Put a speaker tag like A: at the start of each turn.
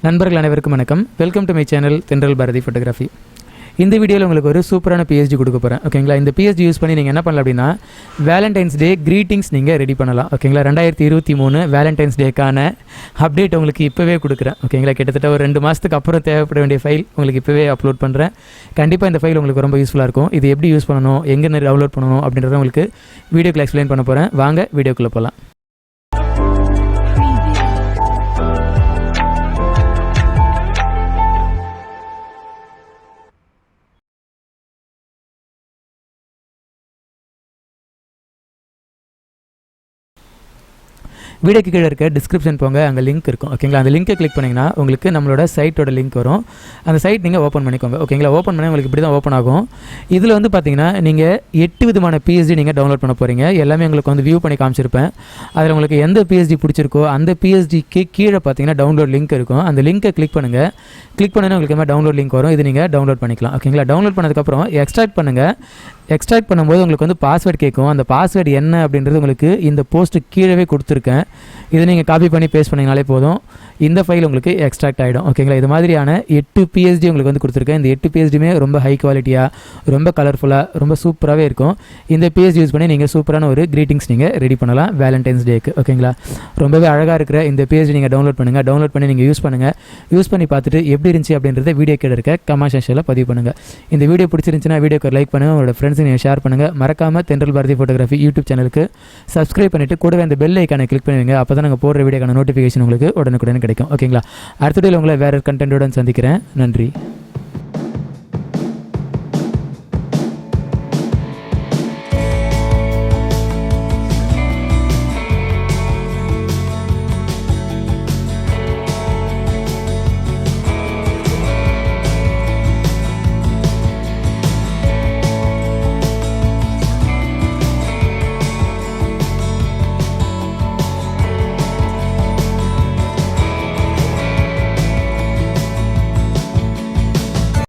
A: நண்பர்கள் அனைவருக்கும் வணக்கம். வெல்கம் டு மை சேனல் தென்றல் பாரதி ஃபோட்டோகிராஃபி. இந்த வீடியோவில் உங்களுக்கு ஒரு சூப்பரான பிஎஸ்டி கொடுக்க போகிறேன். ஓகேங்களா, இந்த பிஎஸ்டி யூஸ் பண்ணி நீங்கள் என்ன பண்ணலாம் அப்படின்னா வேலண்டைன்ஸ் டே க்ரீட்டிங்ஸ் நீங்கள் ரெடி பண்ணலாம். ஓகேங்களா, 2023 வேலண்டைன்ஸ் டேக்கான அப்டேட் உங்களுக்கு இப்போவே கொடுக்குறேன். ஓகேங்களா, கிட்டத்தட்ட ஒரு 2 மாதத்துக்கு அப்புறம் தேவைப்பட வேண்டிய ஃபைல் உங்களுக்கு இப்போவே அப்லோட் பண்ணுறேன். கண்டிப்பாக இந்த ஃபைல் உங்களுக்கு ரொம்ப யூஸ்ஃபுல்லாக இருக்கும். இது எப்படி யூஸ் பண்ணணும், எங்கே டவுன்லோட் பண்ணணும் அப்படின்றத உங்களுக்கு வீடியோக்குள்ள எக்ஸ்பிளைன் பண்ண போகிறேன். வாங்க வீடியோக்குள்ளே போகலாம். வீடியோக்கு கீழே இருக்க டிஸ்கிரிப்ஷன் போங்க, அங்கே லிங்க் இருக்கும். ஓகேங்களா, அந்த லிங்க்கை கிளிக் பண்ணிங்கன்னா உங்களுக்கு நம்மளோட சைட்டோட லிங்க் வரும். அந்த சைட் நீங்கள் ஓப்பன் பண்ணிக்கோங்க. ஓகேங்களா, ஓப்பன் பண்ணி உங்களுக்கு இப்படி தான் ஓப்பன் ஆகும். இதில் வந்து பார்த்தீங்கன்னா நீங்கள் 8 விதமான பிஎஸ்டி நீங்கள் டவுன்லோட் பண்ண போகிறீங்க. எல்லாமே உங்களுக்கு வந்து வியூ பண்ணி காமிச்சிருப்பேன். அதில் உங்களுக்கு எந்த பிஎஸ்டி பிடிச்சிருக்கோ அந்த பிஎஸ்டிக்கு கீழே பார்த்தீங்கன்னா டவுன்லோட் லிங்க் இருக்கும். அந்த லிங்க்கை கிளிக் பண்ணுங்கள். கிளிக் பண்ணால் உங்களுக்கு என்ன டவுன்லோட் லிங்க் வரும். இது நீங்கள் டவுன்லோட் பண்ணிக்கலாம். ஓகேங்களா, டவுன்லோட் பண்ணதுக்கப்புறம் எக்ஸ்ட்ராக்ட் பண்ணுங்கள். எக்ஸ்ட்ராக்ட் பண்ணும்போது உங்களுக்கு வந்து பாஸ்வேர்டு கேட்கும். அந்த பாஸ்வேர்டு என்ன அப்படின்றது உங்களுக்கு இந்த போஸ்ட்டு கீழே கொடுத்துருக்கேன். இதை நீங்கள் காப்பி பண்ணி பேஸ்ட் பண்ணிங்கனாலே போதும், இந்த ஃபைல் உங்களுக்கு எக்ஸ்ட்ராக்ட் ஆகிடும். ஓகேங்களா, இது மாதிரியான 8 பிஎஸ்டி உங்களுக்கு வந்து கொடுத்துருக்கேன். இந்த 8 பிஎஸ்டியுமே ரொம்ப ஹை குவாலிட்டியாக, ரொம்ப கலர்ஃபுல்லாக, ரொம்ப சூப்பராகவே இருக்கும். இந்த பிஎஸ்டி யூஸ் பண்ணி நீங்கள் சூப்பரான ஒரு க்ரீட்டிங்ஸ் நீங்கள் ரெடி பண்ணலாம் வேலண்டைன்ஸ் டேக்கு. ஓகேங்களா, ரொம்பவே அழகாக இருக்கிற இந்த பிஎஸ்டி நீங்கள் டவுன்லோட் பண்ணுங்கள். டவுன்லோட் பண்ணி நீங்கள் யூஸ் பண்ணுங்கள். யூஸ் பண்ணி பார்த்துட்டு எப்படி இருந்துச்சு அப்படின்றத வீடியோ கீழே இருக்க கமெண்ட் செக்ஷனில் பதிவு பண்ணுங்கள். இந்த வீடியோ பிடிச்சிருந்துச்சுன்னா வீடியோக்கு லைக் பண்ணுங்கள், உங்களோட ஃப்ரெண்ட்ஸுக்கு நீங்கள் ஷேர் பண்ணுங்கள். மறக்காமல் தென்றல் பாரதி ஃபோட்டோகிராஃபி யூடியூப் சேனலுக்கு சப்ஸ்கிரைப் பண்ணிவிட்டு கூடவே அந்த பெல் ஐக்கானை கிளிக் பண்ணுவீங்க. அப்போ தான் நாங்கள் போடுற வீடியோக்கான நோட்டிஃபிகேஷன் உங்களுக்கு உடனுக்குடன் கிடைக்கும். ஓகேங்களா, அடுத்த வீடியோவில் உங்களை வேறு கண்டென்ட்டுடன் சந்திக்கிறேன். நன்றி.